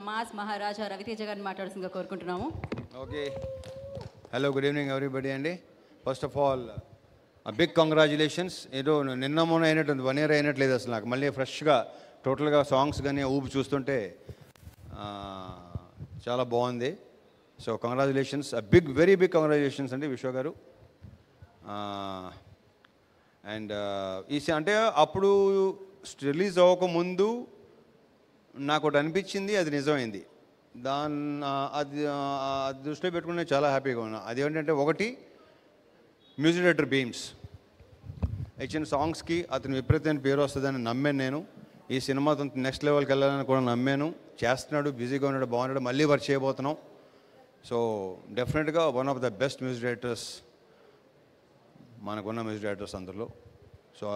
Mass మహారాజా రవితేజ గారిని మాట్లాడుతుందిగా కోరుకుంటున్నాము. Okay, hello, good evening everybody అండి. First of all big congratulations. ఏదో నిన్న మొన్న అయినట్టు 1 year అయినట్లేదు అసలు నాకు. మళ్ళీ ఫ్రెష్గా టోటల్గా సాంగ్స్ కానీ ఊపి చూస్తుంటే చాలా బాగుంది. So congratulations, very big congratulations అండి విశ్వ గారు. అండ్ అంటే అప్పుడు రిలీజ్ అవ్వకముందు నాకు ఒకటి అనిపించింది, అది నిజమైంది. అది దృష్టిలో పెట్టుకుని నేను చాలా హ్యాపీగా ఉన్నా. అది ఏంటంటే, ఒకటి మ్యూజిక్ డైరెక్టర్ బీమ్స్ ఇచ్చిన సాంగ్స్కి అతను విపరీతమైన పేరు వస్తుందని నమ్మాను నేను. ఈ సినిమాతో నెక్స్ట్ లెవెల్కి వెళ్ళాలని కూడా నమ్మాను. చేస్తున్నాడు, బిజీగా ఉన్నాడు, బాగున్నాడు, మళ్ళీ వర్క్ చేయబోతున్నాం. సో డెఫినెట్గా one of the best music directors మనకున్న మ్యూజిక్ డైరెక్టర్స్ అందరిలో. So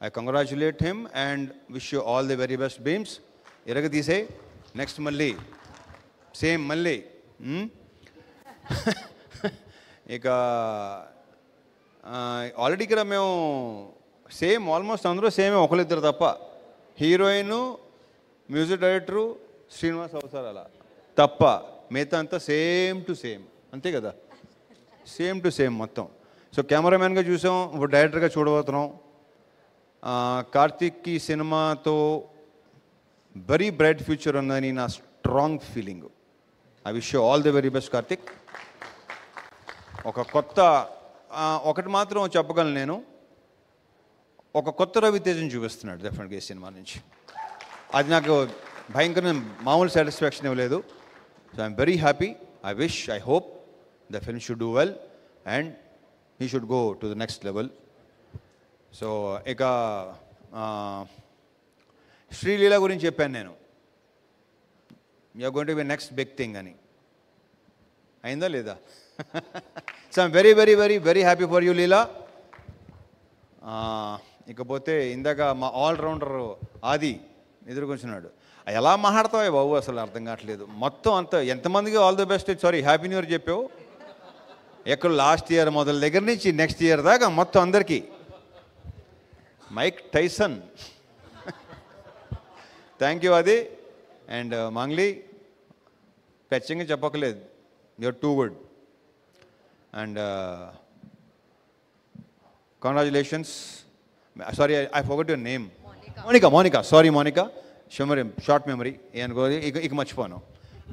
I congratulate him and wish you all the very best Bheems. తీసే నెక్స్ట్ మళ్ళీ సేమ్ మళ్ళీ ఇక ఆల్రెడీ ఇక్కడ మేము సేమ్ ఆల్మోస్ట్ అందరూ సేమ్ ఒకరిద్దరు తప్ప. హీరోయిన్, మ్యూజిక్ డైరెక్టరు, శ్రీనివాస్ అవసరాల తప్ప మిగతా అంతా సేమ్ టు సేమ్, అంతే కదా, సేమ్ టు సేమ్ మొత్తం. సో కెమెరామెన్గా చూసాం, ఇప్పుడు డైరెక్టర్గా చూడబోతున్నాం. కార్తీక్కి సినిమాతో వెరీ బ్రైట్ ఫ్యూచర్ ఉందని నా strong feeling. I wish you all the very best Karthik. ఒకటి మాత్రం చెప్పగలను నేను, ఒక కొత్త రవితేజను చూపిస్తున్నాడు డెఫినెట్గా ఈ సినిమా నుంచి. అది నాకు భయంకరమైన మామూలు సాటిస్ఫాక్షన్ ఇవ్వలేదు. So I'm very happy. I hope the film should do well and he should go to the next level. So ఇక శ్రీలీల గురించి చెప్పాను నేను, you're going to be next big thing అని. అయిందా లేదా? So I'm very very very very happy for you Leela. ఇకపోతే ఇందాక మా ఆల్రౌండర్ ఆది ఎదురుకొచ్చినాడు. ఎలా మాట్లాడతావే బాబు, అసలు అర్థం కావట్లేదు. మొత్తం అంతా ఎంతమందికి all the best, sorry happy new year చెప్పావు. ఎక్కడ లాస్ట్ ఇయర్ మొదల దగ్గర నుంచి నెక్స్ట్ ఇయర్ దాకా మొత్తం అందరికీ. మైక్ టైసన్, థ్యాంక్ యూ అది. అండ్ మంగ్లీ, ఖచ్చితంగా చెప్పక్కలేదు, you're too good. And congratulations. Sorry, I forgot your name. Monika, sorry Monika, short memory. అనుకో, ఇక మర్చిపోను.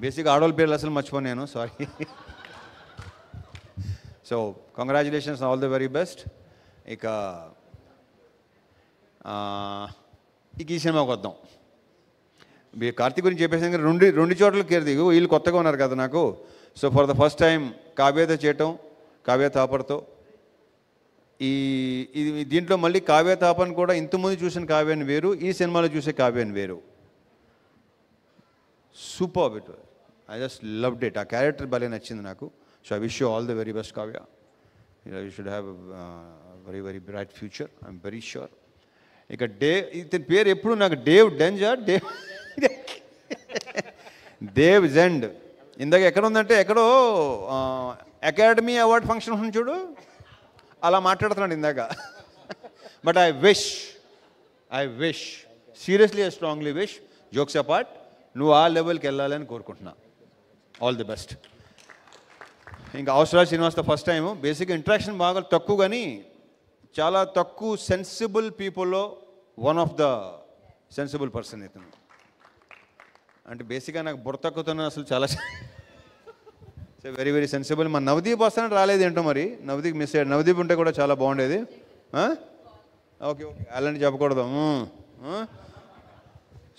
బేసిక్గా ఆడవాళ్ళ పేర్లు అసలు మర్చిపోను నేను, sorry. So congratulations, all the very best. ఇక ఈ సినిమాకి వద్దాం. కార్తీక్ గురించి చెప్పేసి రెండు చోట్ల కేర్ దిగు. వీళ్ళు కొత్తగా ఉన్నారు కదా నాకు. So for the first time కావ్యతో చేయటం, కావ్య తాపర్తో. దీంట్లో మళ్ళీ కావ్య తాపన్ కూడా ఇంతకుముందు చూసిన కావ్యాన్ని వేరు, ఈ సినిమాలో చూసే కావ్యాన్ని వేరు. Super it. I just loved it. ఆ క్యారెక్టర్ భలే నచ్చింది నాకు. So I wish you all the very best Kavya. You should have very very bright future, I'm very sure. ఇక ఇతని పేరు ఎప్పుడు నాకు డేవ్ డెంజా, దేవ్ జెండ్. ఇందాక ఎక్కడ ఉందంటే, ఎక్కడో అకాడమీ అవార్డ్ ఫంక్షన్ ఉంది చూడు, అలా మాట్లాడుతున్నాడు ఇందాక. But I wish seriously, I strongly wish, jokes apart, నువ్వు ఆ లెవెల్కి వెళ్ళాలని కోరుకుంటున్నా. All the best. ఇంకా అవసరాలు శ్రీనివాస్తో ఫస్ట్ టైము. బేసిక్గా ఇంట్రాక్షన్ బాగా తక్కువ, కానీ చాలా తక్కువ సెన్సిబుల్ పీపుల్లో one of the sensible person ఇతను. అంటే బేసిక్గా నాకు బుర్ర తక్కువతో అసలు చాలా వెరీ వెరీ సెన్సిబుల్. మన నవదీప్ వస్తానంటే రాలేదు ఏంటో, మరి నవదీప్ మిస్ అయ్యాడు. నవదీప్ ఉంటే కూడా చాలా బాగుండేది. ఓకే అలాంటి చెప్పకూడదు.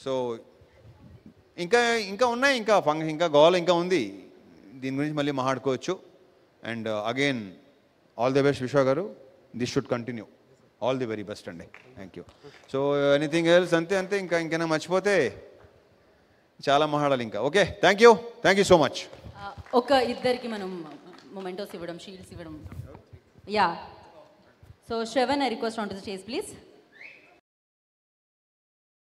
సో ఇంకా ఉన్నాయి, ఇంకా గోల్ ఇంకా ఉంది. దీని గురించి మళ్ళీ మాట్లాడుకోవచ్చు. And again all the best Vishwa గారు. This should continue. All the very best అండి. Thank you. So anything else? అంతే. ఇంకైనా మర్చిపోతే చాలా మాట్లాడాలి ఇంకా. Okay, thank you so much. ఒక ఇద్దరికి మనం మొమెంటోస్ ఇవ్వడం, షీల్డ్స్ ఇవ్వడం. Yeah, so Shravan, I request on to the stage please.